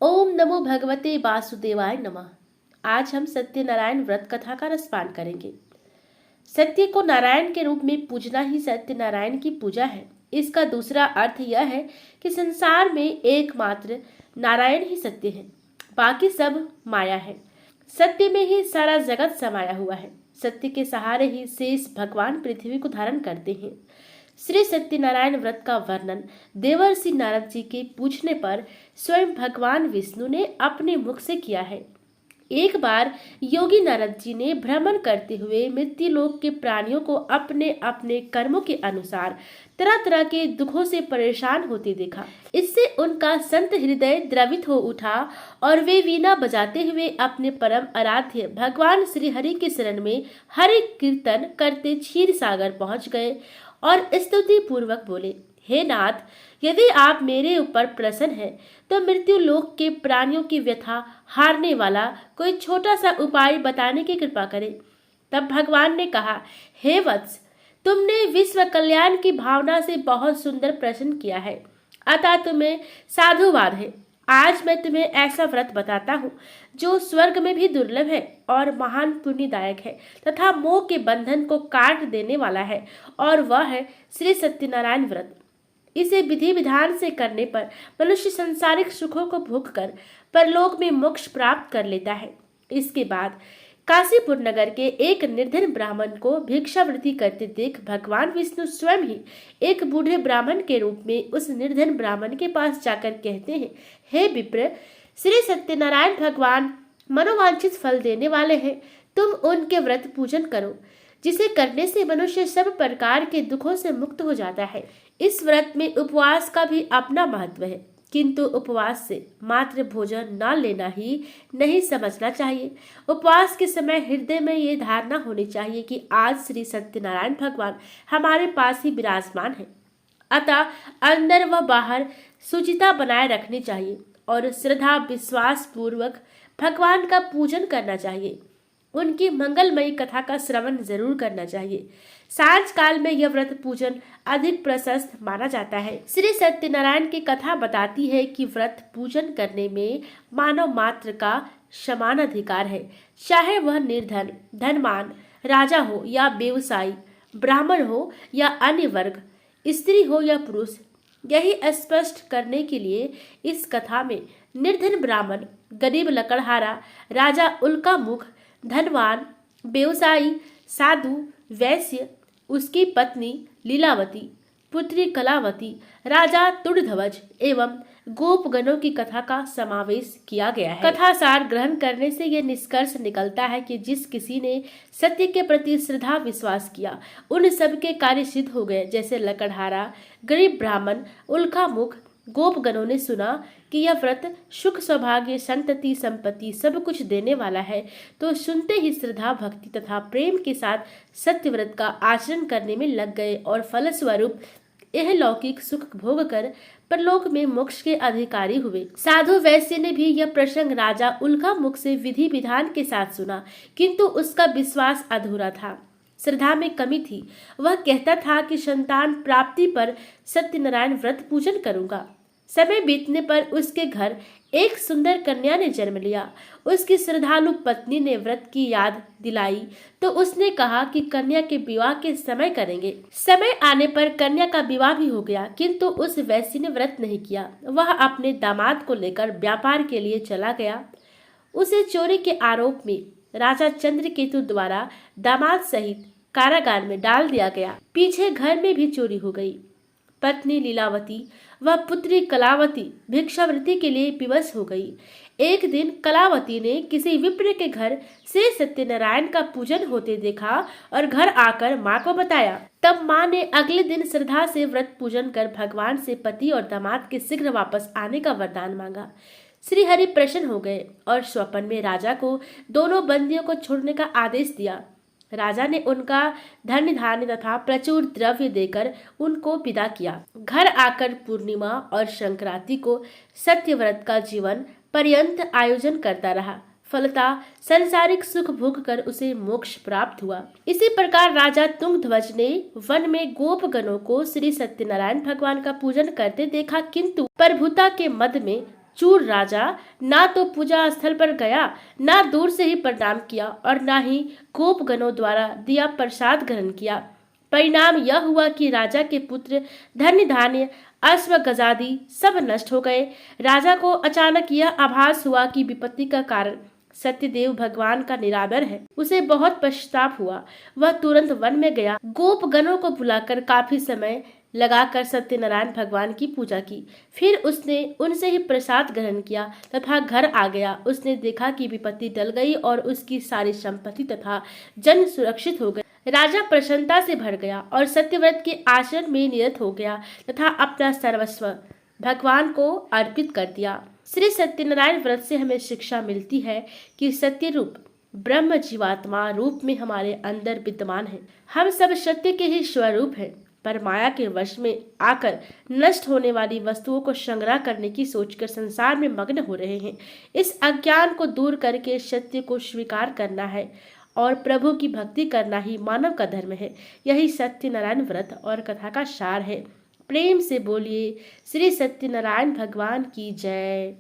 ओम नमो भगवते वासुदेवाय नमः। आज हम सत्यनारायण व्रत कथा का रसपान करेंगे। सत्य को नारायण के रूप में पूजना ही सत्यनारायण की पूजा है। इसका दूसरा अर्थ यह है कि संसार में एकमात्र नारायण ही सत्य है, बाकी सब माया है। सत्य में ही सारा जगत समाया हुआ है। सत्य के सहारे ही शेष भगवान पृथ्वी को धारण करते हैं। श्री सत्यनारायण व्रत का वर्णन देवर्षि नारद जी के पूछने पर स्वयं भगवान विष्णु ने अपने मुख से किया है। एक बार योगी नारद जी ने भ्रमण करते हुए मृत्युलोक के प्राणियों को अपने अपने कर्मों के अनुसार तरह तरह के दुखों से परेशान होते देखा। इससे उनका संत हृदय द्रवित हो उठा और वे वीणा बजाते हुए अपने परम आराध्य भगवान श्री हरि के शरण में हरि कीर्तन करते क्षीर सागर पहुंच गए और स्तुति पूर्वक बोले, हे नाथ, यदि आप मेरे ऊपर प्रसन्न हैं तो मृत्यु लोक के प्राणियों की व्यथा हारने वाला कोई छोटा सा उपाय बताने की कृपा करें। तब भगवान ने कहा, हे वत्स, तुमने विश्व कल्याण की भावना से बहुत सुंदर प्रश्न किया है, अतः तुम्हें साधुवाद है। आज मैं तुम्हें ऐसा व्रत बताता हूँ जो स्वर्ग में भी दुर्लभ है और महान पुण्यदायक है तथा मोह के बंधन को काट देने वाला है, और वह है श्री सत्यनारायण व्रत। इसे विधि विधान से करने पर मनुष्य सांसारिक सुखों को भोग कर परलोक में मोक्ष प्राप्त कर लेता है। इसके बाद काशीपुर नगर के एक निर्धन ब्राह्मण को भिक्षावृत्ति करते देख भगवान विष्णु स्वयं ही एक बूढ़े ब्राह्मण के रूप में उस निर्धन ब्राह्मण के पास जाकर कहते हैं, हे विप्र, श्री सत्यनारायण भगवान मनोवांछित फल देने वाले हैं। तुम उनके व्रत पूजन करो, जिसे करने से मनुष्य सब प्रकार के दुखों से मुक्त हो जाता है। इस व्रत में उपवास का भी अपना महत्व है, किंतु उपवास से मात्र भोजन न लेना ही नहीं समझना चाहिए। उपवास के समय हृदय में ये धारणा होनी चाहिए कि आज श्री सत्यनारायण भगवान हमारे पास ही विराजमान है, अतः अंदर व बाहर शुचिता बनाए रखनी चाहिए और श्रद्धा विश्वास पूर्वक भगवान का पूजन करना चाहिए। उनकी मंगलमयी कथा का श्रवण जरूर करना चाहिए। सांझ काल में यह व्रत पूजन अधिक प्रशस्त माना जाता है। श्री सत्यनारायण की कथा बताती है कि व्रत पूजन करने में मानव मात्र का समान अधिकार है, चाहे वह निर्धन, धनवान, राजा हो या व्यवसायी, ब्राह्मण हो या अन्य वर्ग, स्त्री हो या पुरुष। यही स्पष्ट करने के लिए इस कथा में निर्धन ब्राह्मण, गरीब लकड़हारा, राजा उल्का मुख, धनवान, व्यवसायी, साधु, वैश्य, उसकी पत्नी लीलावती, पुत्री कलावती, राजा तुर्धध्वज एवं गोपगणों की कथा का समावेश किया गया है। कथा सार ग्रहण करने से यह निष्कर्ष निकलता है कि जिस किसी ने सत्य के प्रति श्रद्धा विश्वास किया, उन सब के कार्य सिद्ध हो गए। जैसे लकड़हारा, गरीब ब्राह्मण, उल्का मुख, गोपगणों ने सुना कि यह व्रत सुख, सौभाग्य, संतति, संपत्ति सब कुछ देने वाला है, तो सुनते ही श्रद्धा, भक्ति तथा प्रेम के साथ सत्य व्रत का आचरण करने में लग गए और फलस्वरूप यह लौकिक सुख भोग कर परलोक में मोक्ष के अधिकारी हुए। साधु वैश्य ने भी यह प्रसंग राजा उल्का मुख से विधि विधान के साथ सुना, किंतु उसका विश्वास अधूरा था, श्रद्धा में कमी थी। वह कहता था कि संतान प्राप्ति पर सत्यनारायण व्रत पूजन करूंगा। समय बीतने पर उसके घर एक सुंदर कन्या ने जन्म लिया। उसकी श्रद्धालु पत्नी ने व्रत की याद दिलाई तो उसने कहा कि कन्या के विवाह के समय करेंगे। समय आने पर कन्या का विवाह भी हो गया, किंतु उस वैश्य ने व्रत नहीं किया। वह अपने दामाद को लेकर व्यापार के लिए चला गया। उसे चोरी के आरोप में राजा चंद्रकेतु द्वारा दामाद सहित कारागार में डाल दिया गया। पीछे घर में भी चोरी हो गई। पत्नी लीलावती व पुत्री कलावती भिक्षावृत्ति के लिए विवश हो गई। एक दिन कलावती ने किसी विप्र के घर श्री सत्यनारायण का पूजन होते देखा और घर आकर माँ को बताया। तब माँ ने अगले दिन श्रद्धा से व्रत पूजन कर भगवान से पति और दामाद के शीघ्र वापस आने का वरदान मांगा। श्री हरि प्रसन्न हो गए और स्वप्न में राजा को दोनों बंदियों को छोड़ने का आदेश दिया। राजा ने उनका धन धान्य तथा प्रचुर द्रव्य देकर उनको विदा किया। घर आकर पूर्णिमा और संक्रांति को सत्य व्रत का जीवन पर्यंत आयोजन करता रहा। फलतः संसारिक सुख भोग कर उसे मोक्ष प्राप्त हुआ। इसी प्रकार राजा तुंगध्वज ने वन में गोपगणों को श्री सत्यनारायण भगवान का पूजन करते देखा, किंतु प्रभुता के मद में चूर राजा ना तो पूजा स्थल पर गया, ना दूर से ही प्रणाम किया और ना ही गोपगणों द्वारा दिया प्रसाद ग्रहण किया। परिणाम यह हुआ कि राजा के पुत्र, धन्य धान्य, अश्व गजादि सब नष्ट हो गए। राजा को अचानक यह आभास हुआ कि विपत्ति का कारण सत्यदेव भगवान का निरादर है। उसे बहुत पश्चाताप हुआ। वह तुरंत वन में गया, गोपगणों को बुलाकर काफी समय लगाकर सत्यनारायण भगवान की पूजा की। फिर उसने उनसे ही प्रसाद ग्रहण किया तथा घर आ गया। उसने देखा कि विपत्ति टल गई और उसकी सारी संपत्ति तथा जन सुरक्षित हो गए। राजा प्रसन्नता से भर गया और सत्यव्रत के आचरण में निरत हो गया तथा अपना सर्वस्व भगवान को अर्पित कर दिया। श्री सत्यनारायण व्रत से हमें शिक्षा मिलती है कि सत्य रूप ब्रह्म जीवात्मा रूप में हमारे अंदर विद्यमान है। हम सब सत्य के ही स्वरूप हैं, पर माया के वश में आकर नष्ट होने वाली वस्तुओं को संग्रह करने की सोचकर संसार में मग्न हो रहे हैं। इस अज्ञान को दूर करके सत्य को स्वीकार करना है और प्रभु की भक्ति करना ही मानव का धर्म है। यही सत्यनारायण व्रत और कथा का सार है। प्रेम से बोलिए श्री सत्यनारायण भगवान की जय।